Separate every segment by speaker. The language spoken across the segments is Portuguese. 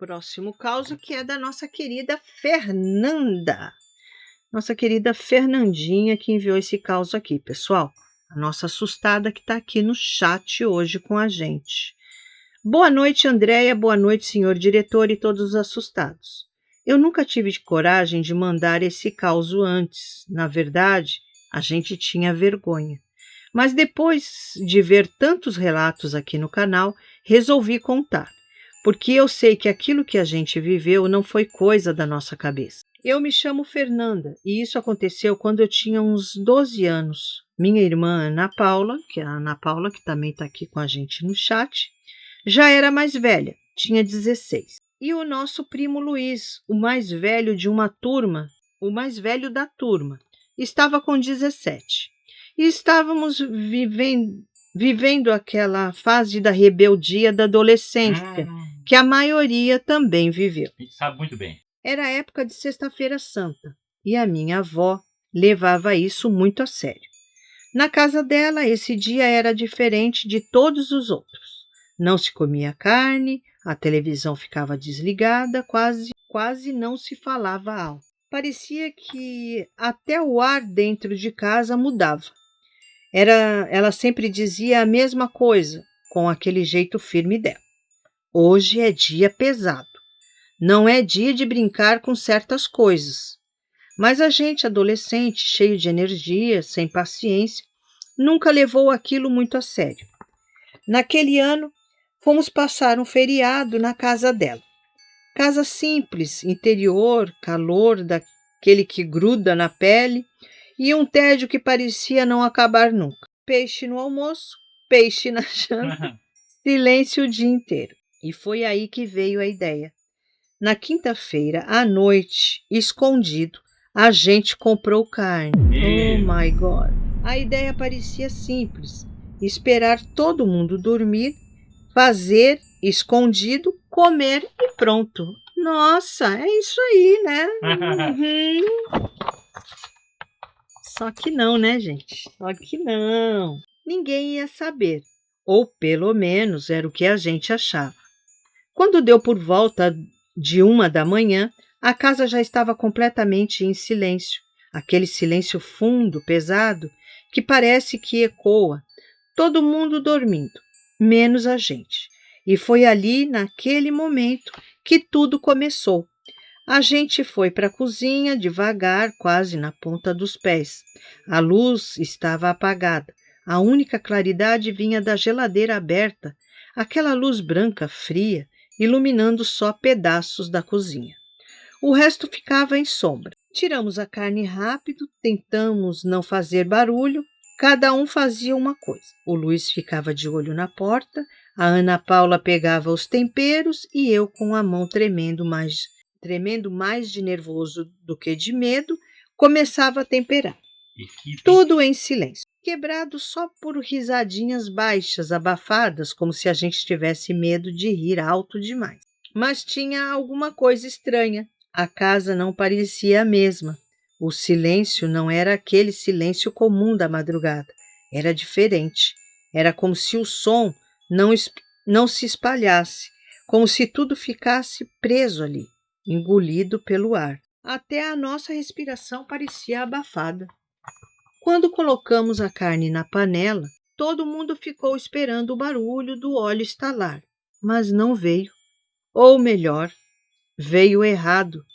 Speaker 1: próximo caos, que é da nossa querida Fernanda. Nossa querida Fernandinha que enviou esse caos aqui, pessoal. A nossa assustada que está aqui no chat hoje com a gente. Boa noite, Andréia. Boa noite, senhor diretor e todos os assustados. Eu nunca tive coragem de mandar esse caos antes. Na verdade, a gente tinha vergonha. Mas depois de ver tantos relatos aqui no canal, resolvi contar. Porque eu sei que aquilo que a gente viveu não foi coisa da nossa cabeça. Eu me chamo Fernanda e isso aconteceu quando eu tinha uns 12 anos. Minha irmã Ana Paula, que é a Ana Paula que também está aqui com a gente no chat, já era mais velha, tinha 16. E o nosso primo Luiz, o mais velho de uma turma, o mais velho da turma, estava com 17. E estávamos vivendo aquela fase da rebeldia da adolescência, que a maioria também viveu.
Speaker 2: A gente sabe muito bem.
Speaker 1: Era a época de Sexta-feira Santa, e a minha avó levava isso muito a sério. Na casa dela, esse dia era diferente de todos os outros. Não se comia carne, a televisão ficava desligada, quase não se falava alto. Parecia que até o ar dentro de casa mudava. Ela sempre dizia a mesma coisa, com aquele jeito firme dela. Hoje é dia pesado. Não é dia de brincar com certas coisas. Mas a gente, adolescente, cheio de energia, sem paciência, nunca levou aquilo muito a sério. Naquele ano, fomos passar um feriado na casa dela. Casa simples, interior, calor daquele que gruda na pele e um tédio que parecia não acabar nunca. Peixe no almoço, peixe na janta, silêncio o dia inteiro. E foi aí que veio a ideia. Na quinta-feira, à noite, escondido, a gente comprou carne. Oh my God! A ideia parecia simples. Esperar todo mundo dormir, fazer, escondido, comer e pronto. Nossa, é isso aí, né? Só que não, né, gente? Só que não. Ninguém ia saber. Ou pelo menos era o que a gente achava. Quando deu por volta de 1 da manhã, a casa já estava completamente em silêncio. Aquele silêncio fundo, pesado, que parece que ecoa. Todo mundo dormindo, menos a gente. E foi ali, naquele momento, que tudo começou. A gente foi para a cozinha devagar, quase na ponta dos pés. A luz estava apagada. A única claridade vinha da geladeira aberta, aquela luz branca fria, iluminando só pedaços da cozinha. O resto ficava em sombra. Tiramos a carne rápido, tentamos não fazer barulho, cada um fazia uma coisa. O Luiz ficava de olho na porta, a Ana Paula pegava os temperos e eu com a mão tremendo mais de nervoso do que de medo, começava a temperar. Tudo em silêncio, quebrado só por risadinhas baixas, abafadas, como se a gente tivesse medo de rir alto demais. Mas tinha alguma coisa estranha. A casa não parecia a mesma. O silêncio não era aquele silêncio comum da madrugada. Era diferente. Era como se o som não se espalhasse, como se tudo ficasse preso ali, engolido pelo ar. Até a nossa respiração parecia abafada. Quando colocamos a carne na panela, todo mundo ficou esperando o barulho do óleo estalar, mas não veio. Ou melhor, veio errado.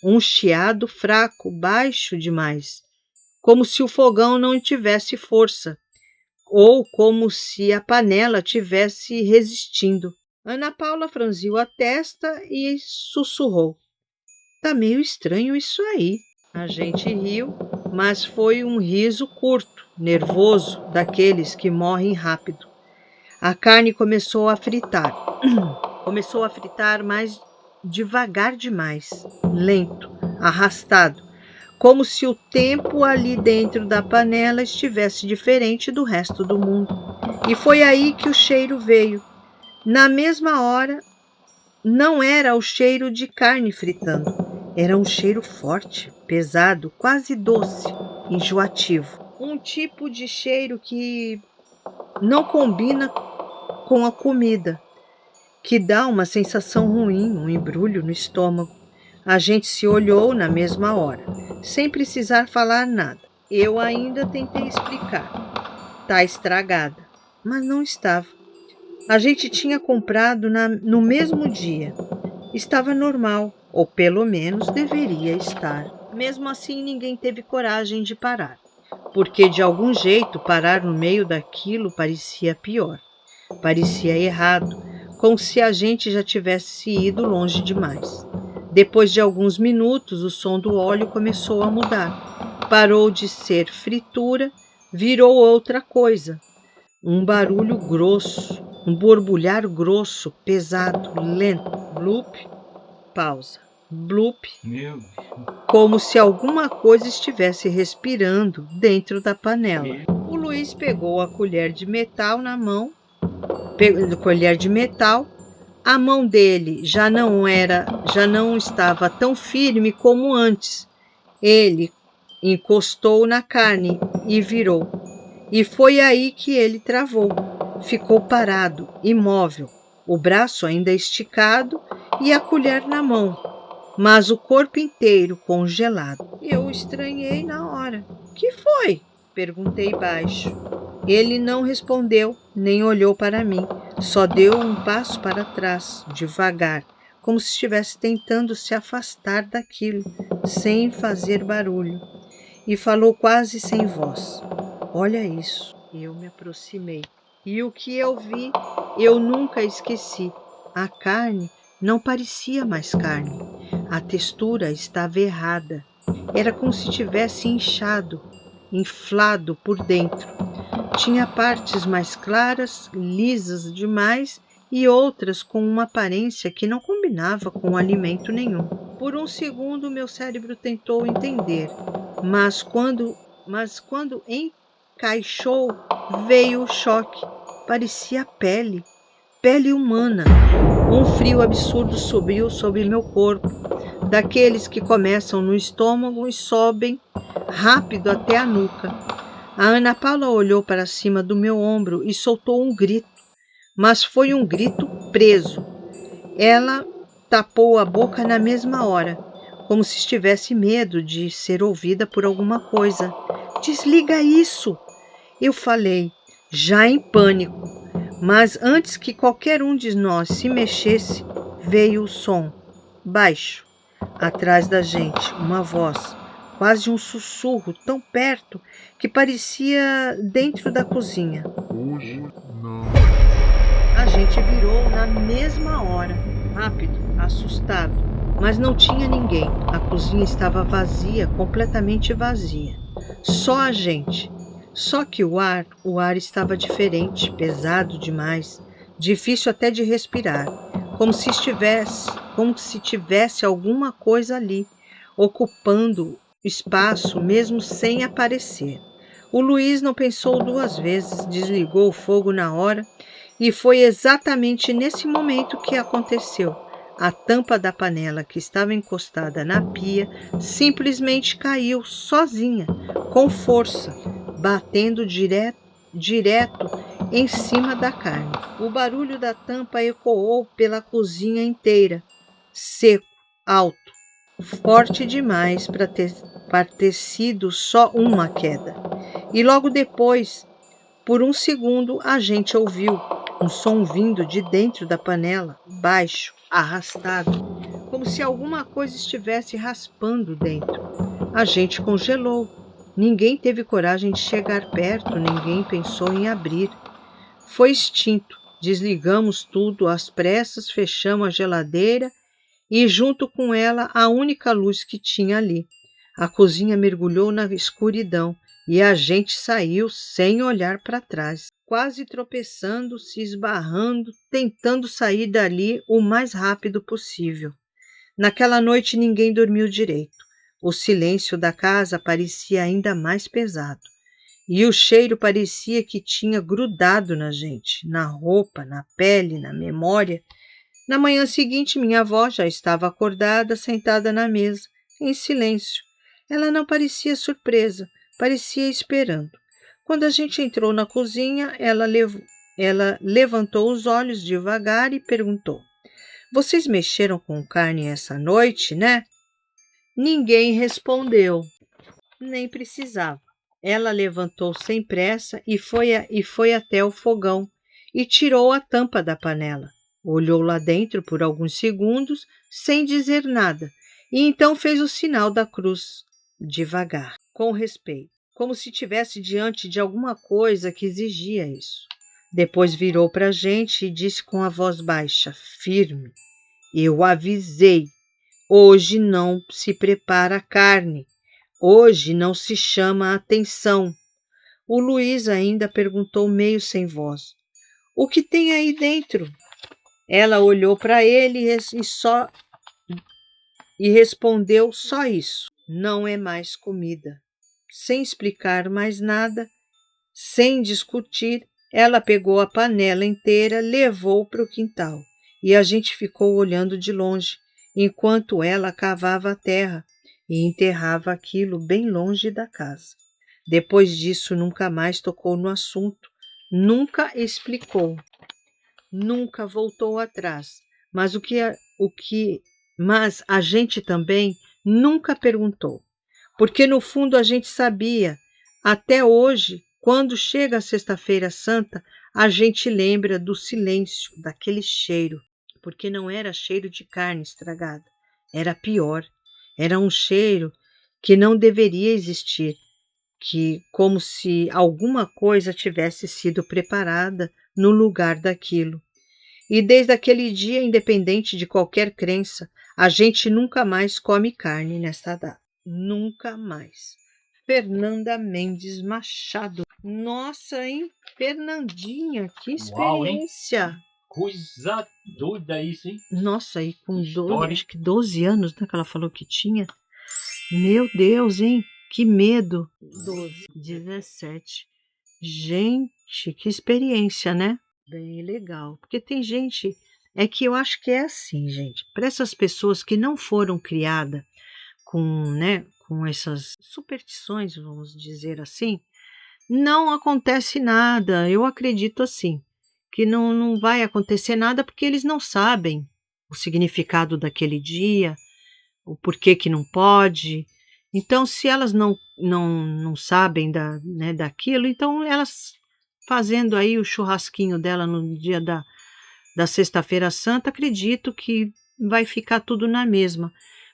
Speaker 1: Um chiado fraco, baixo demais, como se o fogão não tivesse força, ou como se a panela tivesse resistindo. Ana Paula franziu a testa e sussurrou. Tá meio estranho isso aí. A gente riu, mas foi um riso curto, nervoso, daqueles que morrem rápido. A carne começou a fritar. Começou a fritar mais devagar demais, lento, arrastado, como se o tempo ali dentro da panela estivesse diferente do resto do mundo. E foi aí que o cheiro veio. Na mesma hora, não era o cheiro de carne fritando. Era um cheiro forte, pesado, quase doce, enjoativo. Um tipo de cheiro que não combina com a comida, que dá uma sensação ruim, um embrulho no estômago. A gente se olhou na mesma hora, sem precisar falar nada. Eu ainda tentei explicar. Tá estragada, mas não estava. A gente tinha comprado no mesmo dia. Estava normal, ou pelo menos deveria estar. Mesmo assim, ninguém teve coragem de parar, porque de algum jeito parar no meio daquilo parecia pior. Parecia errado, como se a gente já tivesse ido longe demais. Depois de alguns minutos, o som do óleo começou a mudar. Parou de ser fritura, virou outra coisa. Um barulho grosso, um borbulhar grosso, pesado, lento. Blup, pausa. Blup, como se alguma coisa estivesse respirando dentro da panela. O Luiz pegou a colher de metal na mão. A mão dele já não estava tão firme como antes. Ele encostou na carne e virou. E foi aí que ele travou. Ficou parado, imóvel, o braço ainda esticado e a colher na mão, mas o corpo inteiro congelado. Eu estranhei na hora. "Que foi?" perguntei baixo. Ele não respondeu, nem olhou para mim. Só deu um passo para trás, devagar, como se estivesse tentando se afastar daquilo, sem fazer barulho. E falou quase sem voz. "Olha isso." Eu me aproximei. E o que eu vi, eu nunca esqueci. A carne não parecia mais carne. A textura estava errada. Era como se tivesse inchado, inflado por dentro. Tinha partes mais claras, lisas demais, e outras com uma aparência que não combinava com alimento nenhum. Por um segundo, meu cérebro tentou entender, mas quando encaixou, veio o choque. Parecia pele humana. Um frio absurdo subiu sobre meu corpo, daqueles que começam no estômago e sobem rápido até a nuca. A Ana Paula olhou para cima do meu ombro e soltou um grito, mas foi um grito preso. Ela tapou a boca na mesma hora, como se tivesse medo de ser ouvida por alguma coisa. "Desliga isso!" eu falei, já em pânico. Mas antes que qualquer um de nós se mexesse, veio o som, baixo, atrás da gente, uma voz, quase um sussurro, tão perto que parecia dentro da cozinha.
Speaker 2: "Hoje não."
Speaker 1: A gente virou na mesma hora, rápido, assustado, mas não tinha ninguém. A cozinha estava vazia, completamente vazia. Só a gente. Só que o ar estava diferente, pesado demais, difícil até de respirar, como se tivesse alguma coisa ali, ocupando espaço mesmo sem aparecer. O Luiz não pensou duas vezes, desligou o fogo na hora, e foi exatamente nesse momento que aconteceu. A tampa da panela que estava encostada na pia simplesmente caiu sozinha, com força, batendo direto em cima da carne. O barulho da tampa ecoou pela cozinha inteira, seco, alto, forte demais para ter sido só uma queda. E logo depois, por um segundo, a gente ouviu um som vindo de dentro da panela, baixo, arrastado, como se alguma coisa estivesse raspando dentro. A gente congelou. Ninguém teve coragem de chegar perto, ninguém pensou em abrir. Foi instinto. Desligamos tudo às pressas, fechamos a geladeira e, junto com ela, a única luz que tinha ali. A cozinha mergulhou na escuridão e a gente saiu sem olhar para trás, quase tropeçando, se esbarrando, tentando sair dali o mais rápido possível. Naquela noite ninguém dormiu direito. O silêncio da casa parecia ainda mais pesado. E o cheiro parecia que tinha grudado na gente, na roupa, na pele, na memória. Na manhã seguinte, minha avó já estava acordada, sentada na mesa, em silêncio. Ela não parecia surpresa, parecia esperando. Quando a gente entrou na cozinha, ela levantou os olhos devagar e perguntou: Vocês mexeram com carne essa noite, né? Ninguém respondeu, nem precisava. Ela levantou sem pressa e foi até o fogão e tirou a tampa da panela. Olhou lá dentro por alguns segundos, sem dizer nada, e então fez o sinal da cruz, devagar, com respeito, como se estivesse diante de alguma coisa que exigia isso. Depois virou para a gente e disse com a voz baixa, firme: eu avisei, hoje não se prepara carne, hoje não se chama a atenção. O Luiz ainda perguntou meio sem voz: o que tem aí dentro? Ela olhou para ele e respondeu só isso: não é mais comida. Sem explicar mais nada, sem discutir, ela pegou a panela inteira, levou para o quintal e a gente ficou olhando de longe, enquanto ela cavava a terra e enterrava aquilo bem longe da casa. Depois disso, nunca mais tocou no assunto, nunca explicou, nunca voltou atrás, mas mas a gente também nunca perguntou, porque no fundo a gente sabia. Até hoje, quando chega a Sexta-feira Santa, a gente lembra do silêncio, daquele cheiro, porque não era cheiro de carne estragada, era pior, era um cheiro que não deveria existir, que como se alguma coisa tivesse sido preparada no lugar daquilo. E desde aquele dia, independente de qualquer crença, a gente nunca mais come carne nesta data. Nunca mais. Fernanda Mendes Machado. Nossa, hein? Fernandinha, que experiência.
Speaker 2: Uau, hein? Coisa doida isso, hein?
Speaker 1: Nossa, e com 12, acho que 12 anos, né, que ela falou que tinha. Meu Deus, hein? Que medo. 12, 17. Gente, que experiência, né? Bem legal. Porque tem gente, é que eu acho que é assim, gente. Para essas pessoas que não foram criadas com, né, com essas superstições, vamos dizer assim, não acontece nada. Eu acredito assim, que não vai acontecer nada porque eles não sabem o significado daquele dia, o porquê que não pode. Então, se elas não sabem né, daquilo, então elas fazendo aí o churrasquinho dela no dia da Sexta-feira Santa, acredito que vai ficar tudo na mesma.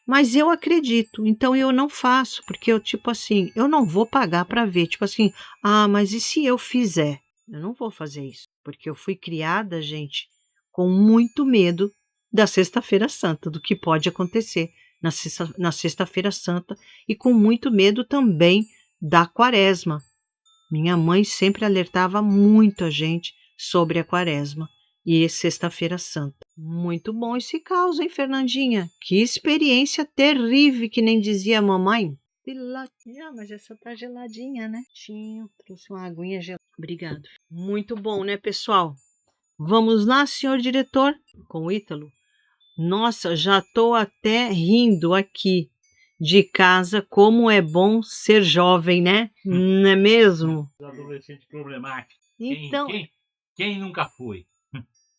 Speaker 1: Mas eu acredito, então eu não faço, porque eu, tipo assim, eu não vou pagar para ver. Tipo assim, mas e se eu fizer? Eu não vou fazer isso, porque eu fui criada, gente, com muito medo da Sexta-feira Santa, do que pode acontecer na Sexta-feira Santa, e com muito medo também da Quaresma. Minha mãe sempre alertava muito a gente sobre a Quaresma e Sexta-feira Santa. Muito bom esse caos, hein, Fernandinha? Que experiência terrível, que nem dizia a mamãe. Mas essa tá geladinha, né? Trouxe uma aguinha gelada. Obrigado. Muito bom, né, pessoal? Vamos lá, senhor diretor, com o Ítalo. Nossa, já tô até rindo aqui de casa, como é bom ser jovem, né? Não é mesmo?
Speaker 2: Adolescente problemático.
Speaker 1: Então,
Speaker 2: quem nunca foi?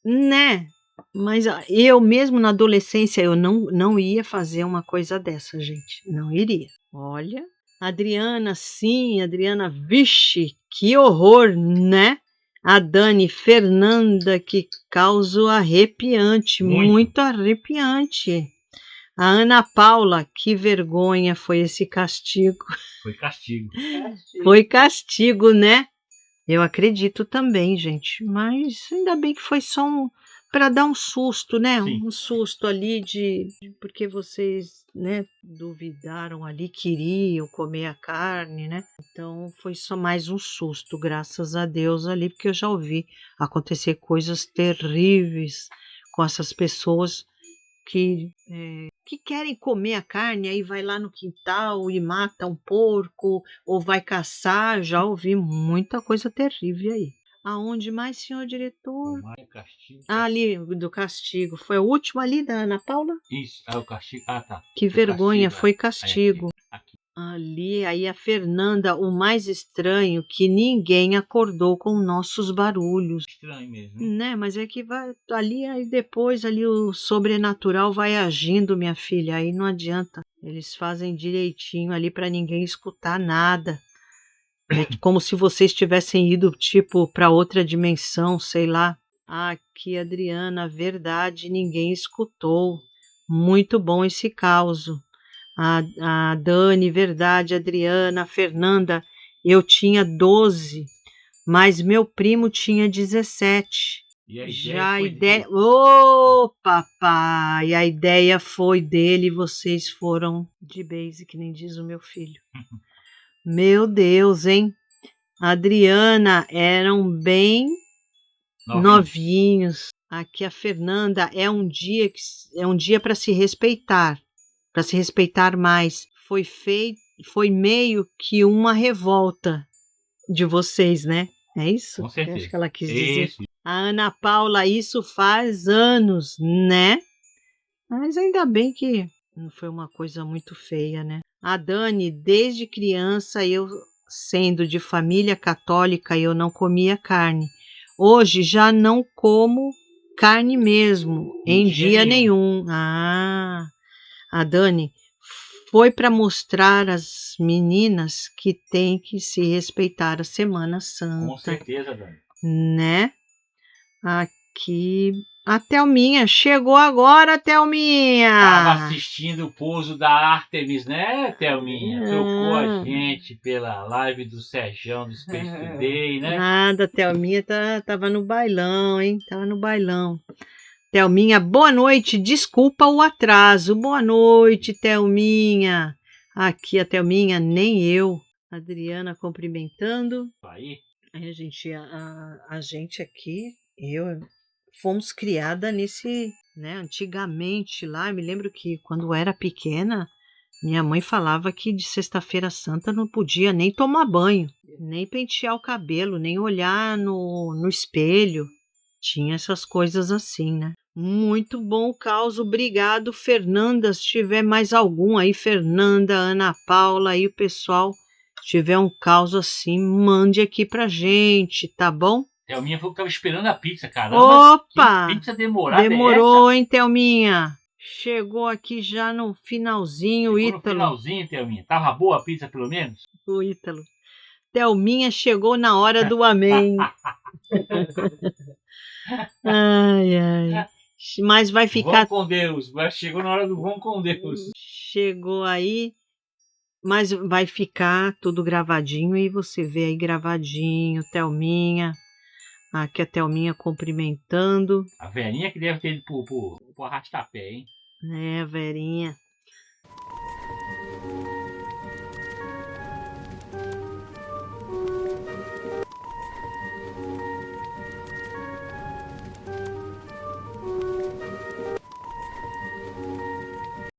Speaker 1: né? Mas eu mesmo na adolescência, eu não ia fazer uma coisa dessa, gente. Não iria. Olha, Adriana, sim, Adriana, vixe, que horror, né? A Dani, Fernanda, que causa arrepiante, muito arrepiante. A Ana Paula, que vergonha foi esse castigo.
Speaker 2: Foi castigo.
Speaker 1: Foi castigo, né? Eu acredito também, gente. Mas ainda bem que foi só para dar um susto, né?
Speaker 2: Sim.
Speaker 1: Um susto ali porque vocês, né, duvidaram ali, queriam comer a carne, né? Então foi só mais um susto, graças a Deus ali, porque eu já ouvi acontecer coisas terríveis com essas pessoas que querem comer a carne, aí vai lá no quintal e mata um porco, ou vai caçar. Já ouvi muita coisa terrível aí. Aonde mais, senhor diretor?
Speaker 2: Castigo.
Speaker 1: Ali, do castigo. Foi o último ali da Ana Paula?
Speaker 2: Isso, é o castigo. Ah, tá.
Speaker 1: Que vergonha, foi castigo. Ali, aí a Fernanda, o mais estranho que ninguém acordou com nossos barulhos,
Speaker 2: Estranho mesmo, hein?
Speaker 1: né? Mas é que vai ali, aí depois ali o sobrenatural vai agindo, minha filha, aí não adianta. Eles fazem direitinho ali para ninguém escutar nada. É como se vocês tivessem ido tipo para outra dimensão, sei lá. Aqui, Adriana, verdade, ninguém escutou. Muito bom esse caso. A Dani, verdade, Adriana, a Fernanda, eu tinha 12, mas meu primo tinha 17.
Speaker 2: E a ideia
Speaker 1: Já a
Speaker 2: foi
Speaker 1: ideia.
Speaker 2: dele.
Speaker 1: Ô, papai! A ideia foi dele e vocês foram de base, que nem diz o meu filho. Meu Deus, hein? Adriana, eram bem novinhos. Aqui a Fernanda é um dia para se respeitar mais. Foi meio que uma revolta de vocês, né? É isso?
Speaker 2: Com
Speaker 1: Eu
Speaker 2: certeza.
Speaker 1: acho que ela quis dizer.
Speaker 2: Isso.
Speaker 1: A Ana Paula, isso faz anos, né? Mas ainda bem que não foi uma coisa muito feia, né? A Dani, desde criança, eu sendo de família católica, eu não comia carne. Hoje já não como carne mesmo, em dia nenhum. Ah, a Dani foi para mostrar às meninas que tem que se respeitar a Semana Santa.
Speaker 2: Com certeza, Dani.
Speaker 1: Né? Aqui, a Thelminha chegou agora, Thelminha.
Speaker 2: Tava assistindo o pouso da Artemis, né, Thelminha? Trocou a gente pela live do Serjão do Space Today, né?
Speaker 1: Nada, Thelminha tava no bailão, hein? Tava no bailão. Thelminha, boa noite, desculpa o atraso. Boa noite, Thelminha. Aqui a Thelminha, nem eu. Adriana cumprimentando.
Speaker 2: Aí.
Speaker 1: A gente aqui, fomos criada nesse, né? Antigamente lá, eu me lembro que quando eu era pequena, minha mãe falava que de Sexta-feira Santa não podia nem tomar banho, nem pentear o cabelo, nem olhar no espelho. Tinha essas coisas assim, né? Muito bom o caos, obrigado, Fernanda. Se tiver mais algum aí, Fernanda, Ana Paula, aí o pessoal, se tiver um caos assim, mande aqui pra gente, tá bom?
Speaker 2: Thelminha falou que tava esperando a pizza, caramba.
Speaker 1: Opa!
Speaker 2: Que pizza demorada
Speaker 1: Demorou,
Speaker 2: é essa?
Speaker 1: hein, Thelminha? Chegou aqui já no finalzinho,
Speaker 2: Chegou
Speaker 1: Ítalo.
Speaker 2: no finalzinho, Thelminha. Tava boa a pizza, pelo menos?
Speaker 1: O Ítalo. Thelminha chegou na hora do amém. Ai, ai. Mas vai ficar...
Speaker 2: Vão com Deus. Chegou na hora do vão com Deus.
Speaker 1: Chegou aí, mas vai ficar tudo gravadinho e você vê aí gravadinho, Thelminha. Aqui a Thelminha cumprimentando.
Speaker 2: A velhinha que deve ter ido pro arrastapé, hein?
Speaker 1: É, Verinha.